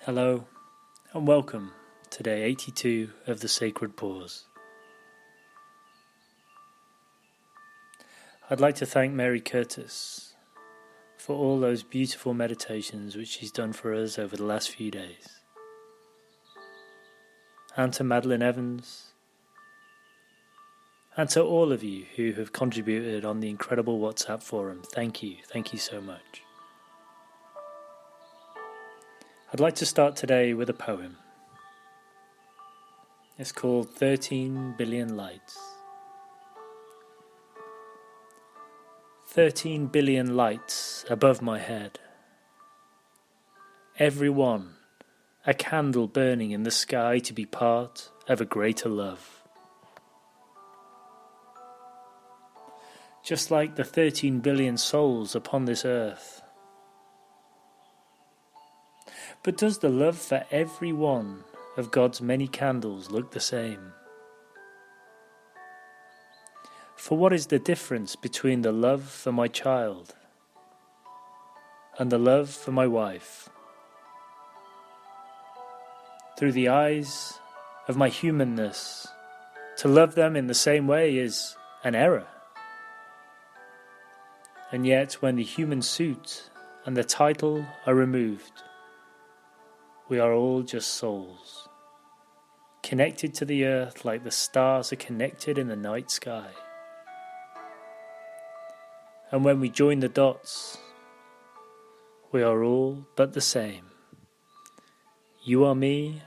Hello and welcome to day 82 of the Sacred Pause. I'd like to thank Mary Curtis for all those beautiful meditations which she's done for us over the last few days. And to Madeline Evans, and to all of you who have contributed on the incredible WhatsApp forum. Thank you so much. I'd like to start today with a poem. It's called 13 Billion Lights. 13 billion lights above my head. Every one a candle burning in the sky to be part of a greater love. Just like the 13 billion souls upon this earth. But does the love for every one of God's many candles look the same? For what is the difference between the love for my child and the love for my wife? Through the eyes of my humanness, to love them in the same way is an error. And yet when the human suit and the title are removed, we are all just souls, connected to the earth like the stars are connected in the night sky. And when we join the dots, we are all but the same. You are me,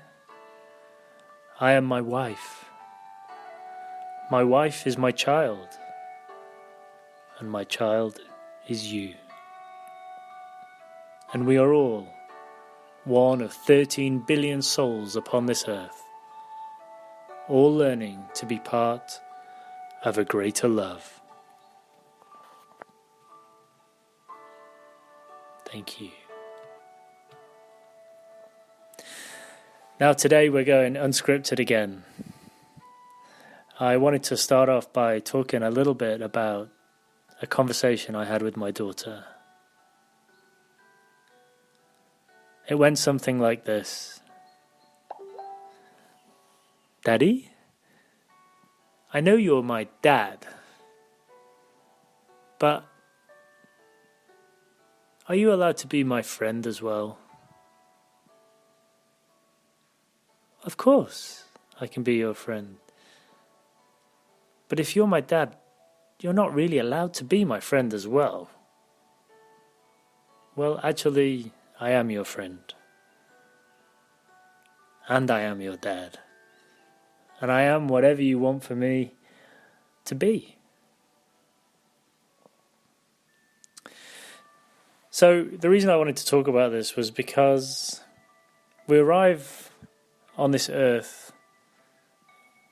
I am my wife. My wife is my child, and my child is you. And we are all one of 13 billion souls upon this earth, all learning to be part of a greater love. Thank you. Now today we're going unscripted again. I wanted to start off by talking a little bit about a conversation I had with my daughter. It went something like this. Daddy, I know you're my dad, but are you allowed to be my friend as well? Of course, I can be your friend. But if you're my dad, you're not really allowed to be my friend as well. Well, actually, I am your friend. And I am your dad. And I am whatever you want for me to be. So the reason I wanted to talk about this was because we arrive on this earth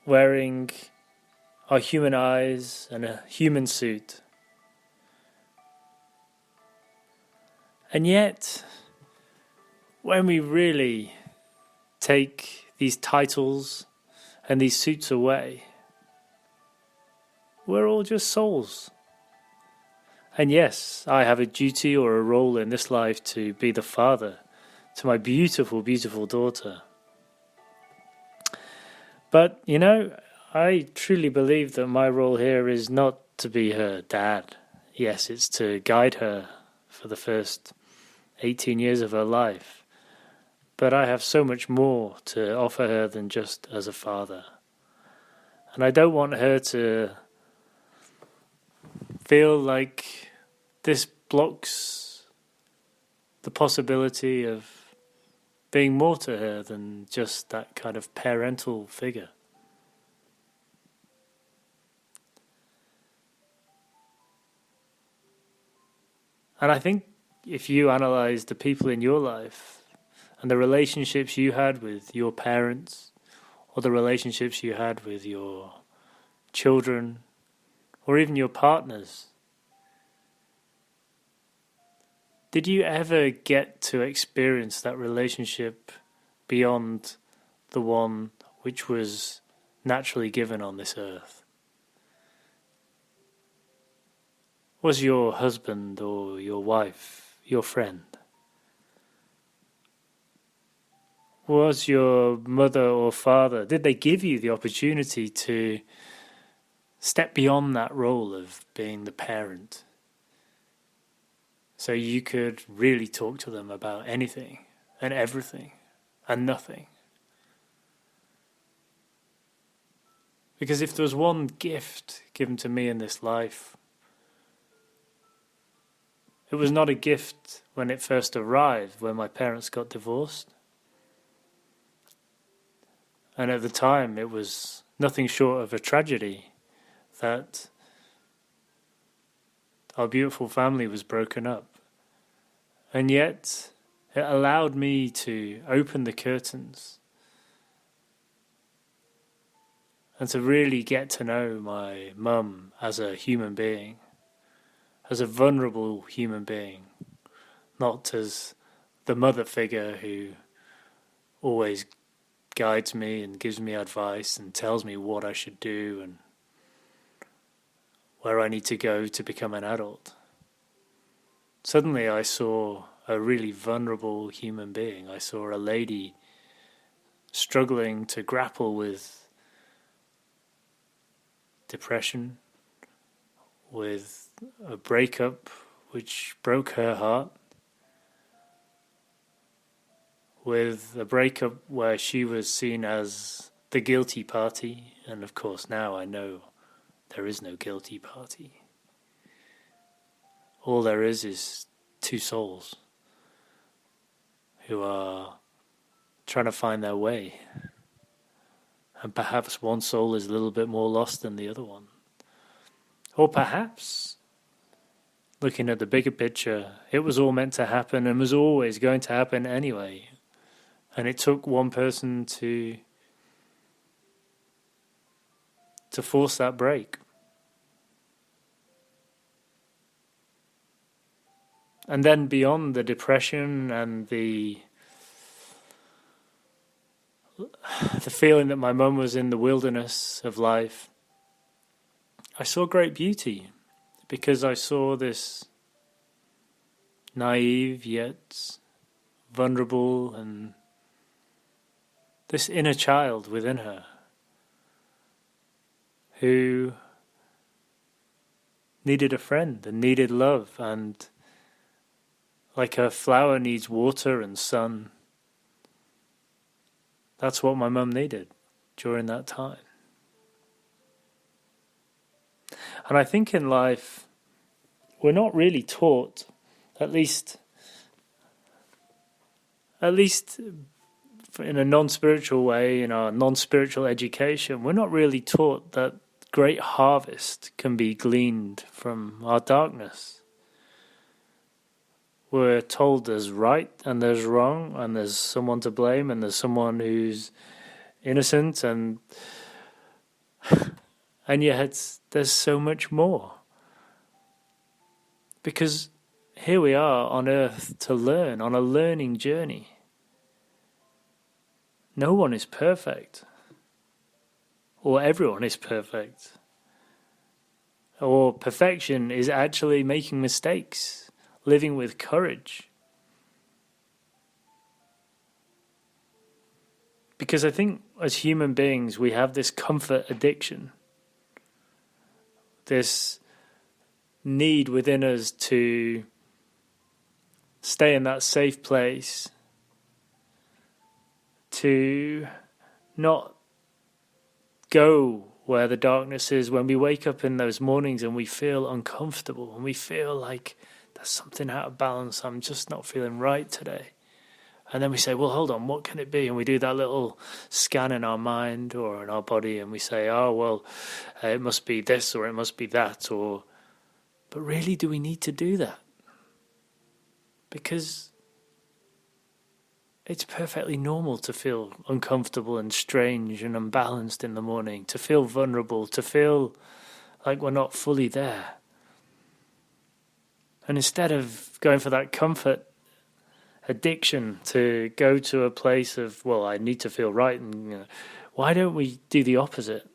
wearing our human eyes and a human suit. And yet, when we really take these titles and these suits away, we're all just souls. And yes, I have a duty or a role in this life to be the father to my beautiful, beautiful daughter. But, I truly believe that my role here is not to be her dad. Yes, it's to guide her for the first 18 years of her life. But I have so much more to offer her than just as a father. And I don't want her to feel like this blocks the possibility of being more to her than just that kind of parental figure. And I think if you analyze the people in your life and the relationships you had with your parents, or the relationships you had with your children, or even your partners, did you ever get to experience that relationship beyond the one which was naturally given on this earth? Was your husband or your wife your friend? Was your mother or father, did they give you the opportunity to step beyond that role of being the parent? So you could really talk to them about anything and everything and nothing. Because if there was one gift given to me in this life, it was not a gift when it first arrived, when my parents got divorced. And at the time, it was nothing short of a tragedy that our beautiful family was broken up. And yet, it allowed me to open the curtains and to really get to know my mum as a human being, as a vulnerable human being, not as the mother figure who always guides me and gives me advice and tells me what I should do and where I need to go to become an adult. Suddenly I saw a really vulnerable human being. I saw a lady struggling to grapple with depression, with a breakup which broke her heart, with a breakup where she was seen as the guilty party, and of course now I know there is no guilty party. All there is two souls who are trying to find their way, and perhaps one soul is a little bit more lost than the other one. Or perhaps, looking at the bigger picture, it was all meant to happen and was always going to happen anyway. And it took one person to force that break. And then beyond the depression and the feeling that my mum was in the wilderness of life, I saw great beauty, because I saw this naive yet vulnerable and this inner child within her who needed a friend and needed love, and like a flower needs water and sun, that's what my mum needed during that time. And I think in life, we're not really taught, at least in a non-spiritual way, in our non-spiritual education, we're not really taught that great harvest can be gleaned from our darkness. We're told there's right and there's wrong, and there's someone to blame and there's someone who's innocent, and yet there's so much more. Because here we are on earth to learn, on a learning journey. No one is perfect, or everyone is perfect, or perfection is actually making mistakes, living with courage. Because I think as human beings we have this comfort addiction, this need within us to stay in that safe place, to not go where the darkness is. When we wake up in those mornings and we feel uncomfortable and we feel like there's something out of balance, I'm just not feeling right today. And then we say, well, hold on, what can it be? And we do that little scan in our mind or in our body, and we say, oh, well, it must be this or it must be that. But really, do we need to do that? Because it's perfectly normal to feel uncomfortable and strange and unbalanced in the morning, to feel vulnerable, to feel like we're not fully there. And instead of going for that comfort addiction to go to a place of, well, I need to feel right, and why don't we do the opposite?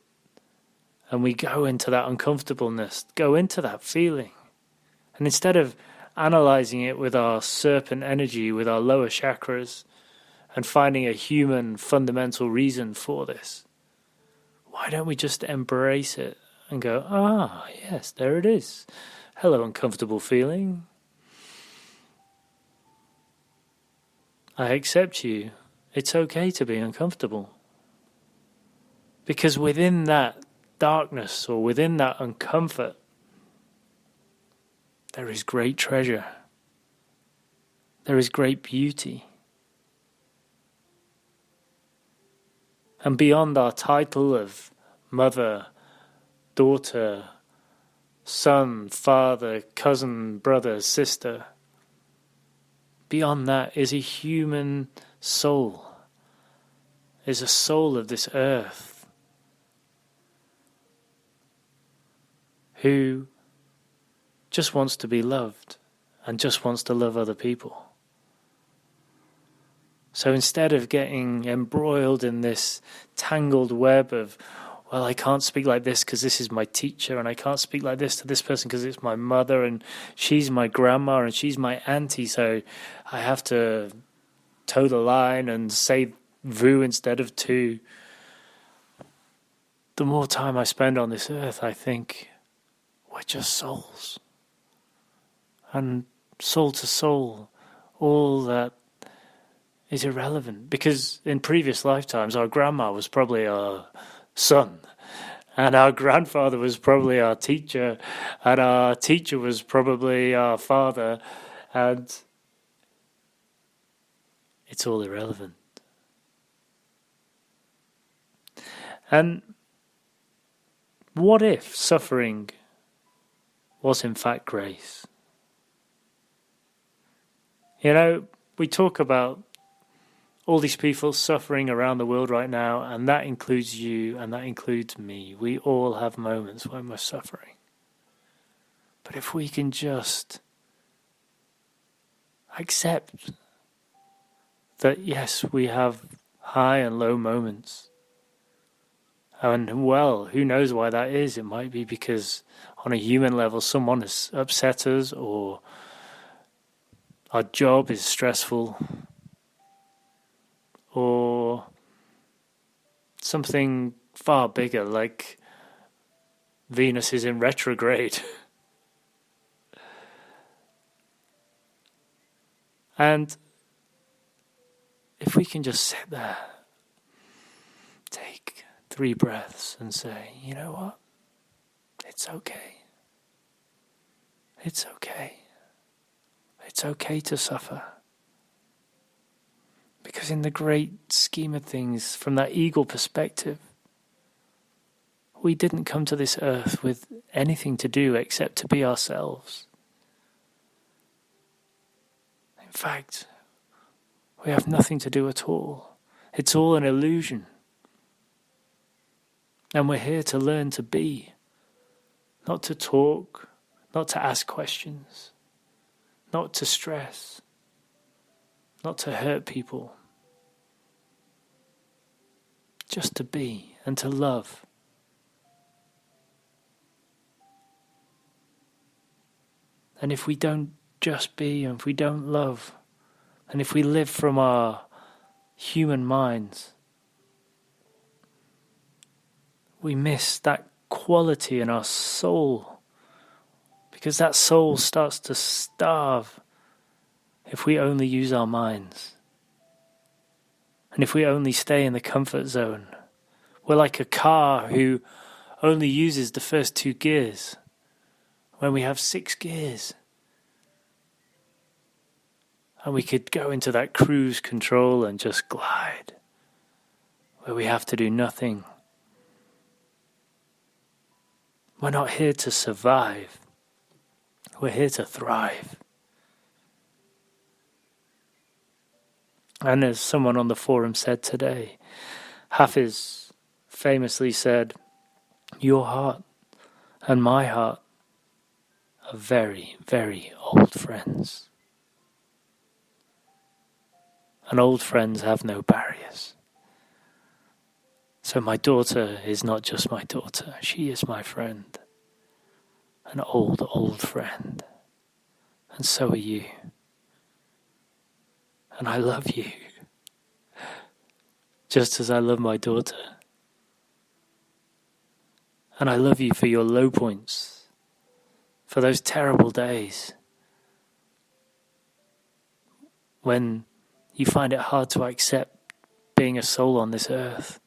And we go into that uncomfortableness, go into that feeling. And instead of analyzing it with our serpent energy, with our lower chakras, and finding a human fundamental reason for this. Why don't we just embrace it and go, yes, there it is. Hello, uncomfortable feeling. I accept you. It's okay to be uncomfortable. Because within that darkness or within that uncomfort, there is great treasure. There is great beauty. And beyond our title of mother, daughter, son, father, cousin, brother, sister, beyond that is a human soul, is a soul of this earth who just wants to be loved and just wants to love other people. So instead of getting embroiled in this tangled web of, well, I can't speak like this because this is my teacher, and I can't speak like this to this person because it's my mother, and she's my grandma, and she's my auntie, so I have to toe the line and say vous instead of tu. The more time I spend on this earth, I think we're just souls. And soul to soul, all that is irrelevant, because in previous lifetimes our grandma was probably our son, and our grandfather was probably our teacher, and our teacher was probably our father, and it's all irrelevant. And what if suffering was in fact grace? You know, we talk about all these people suffering around the world right now, and that includes you, and that includes me. We all have moments when we're suffering. But if we can just accept that, yes, we have high and low moments. And, well, who knows why that is? It might be because on a human level someone has upset us, or our job is stressful, or something far bigger like Venus is in retrograde. And if we can just sit there, take 3 breaths and say, you know what? It's okay. It's okay. It's okay to suffer. Because in the great scheme of things, from that eagle perspective, we didn't come to this earth with anything to do except to be ourselves. In fact, we have nothing to do at all. It's all an illusion. And we're here to learn to be, not to talk, not to ask questions, not to stress, not to hurt people. Just to be and to love. And if we don't just be, and if we don't love, and if we live from our human minds, we miss that quality in our soul, because that soul starts to starve if we only use our minds. And if we only stay in the comfort zone. We're like a car who only uses the first 2 gears when we have 6 gears. And we could go into that cruise control and just glide, where we have to do nothing. We're not here to survive. We're here to thrive. And as someone on the forum said today, Hafiz famously said, your heart and my heart are very, very old friends. And old friends have no barriers. So my daughter is not just my daughter, she is my friend. An old, old friend. And so are you. And I love you. just as I love my daughter. And I love you for your low points, for those terrible days when you find it hard to accept being a soul on this earth,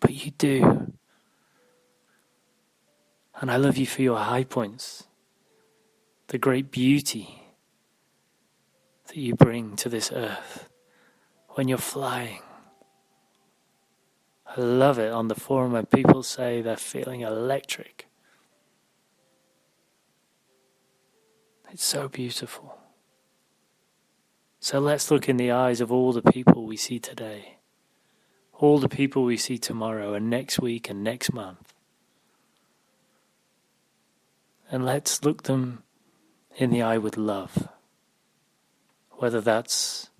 but you do. And I love you for your high points, the great beauty that you bring to this earth when you're flying. I love it on the forum when people say they're feeling electric. It's so beautiful. So let's look in the eyes of all the people we see today, all the people we see tomorrow and next week and next month. And let's look them in the eye with love. Whether that's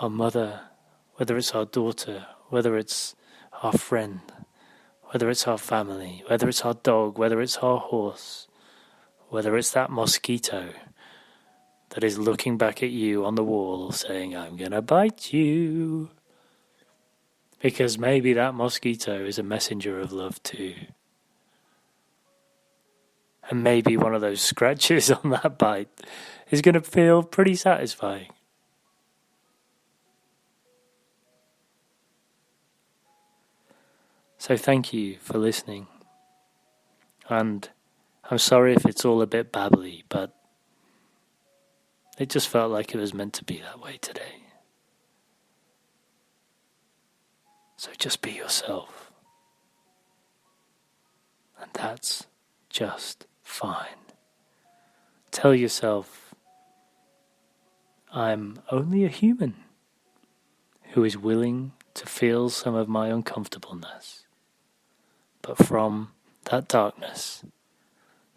our mother, whether it's our daughter, whether it's our friend, whether it's our family, whether it's our dog, whether it's our horse, whether it's that mosquito that is looking back at you on the wall saying, I'm gonna bite you. Because maybe that mosquito is a messenger of love too. And maybe one of those scratches on that bite is gonna feel pretty satisfying. So thank you for listening. And I'm sorry if it's all a bit babbly, but it just felt like it was meant to be that way today. So just be yourself. And that's just fine. Tell yourself, I'm only a human who is willing to feel some of my uncomfortableness. But from that darkness,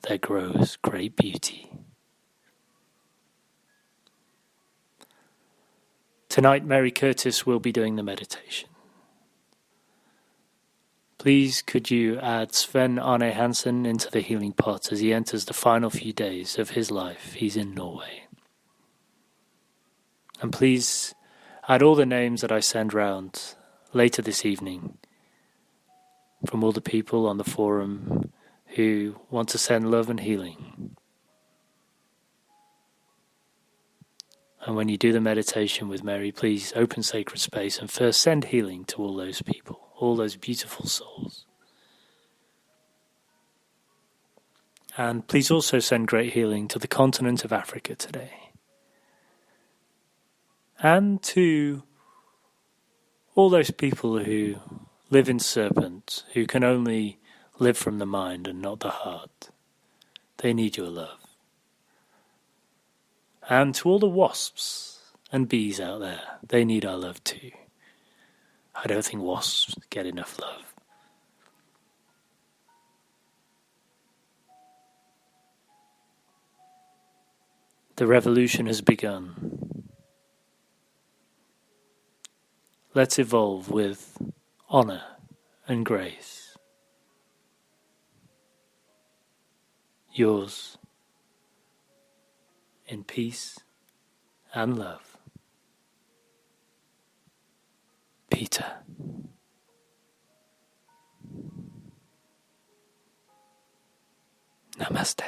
there grows great beauty. Tonight, Mary Curtis will be doing the meditation. Please could you add Sven Arne Hansen into the healing pot as he enters the final few days of his life. He's in Norway. And please add all the names that I send round later this evening from all the people on the forum who want to send love and healing. And when you do the meditation with Mary, please open sacred space and first send healing to all those people, all those beautiful souls. And please also send great healing to the continent of Africa today. And to all those people who live in serpent, who can only live from the mind and not the heart. They need your love. And to all the wasps and bees out there, they need our love too. I don't think wasps get enough love. The revolution has begun. Let's evolve with honor and grace. Yours, in peace and love, Peter. Namaste.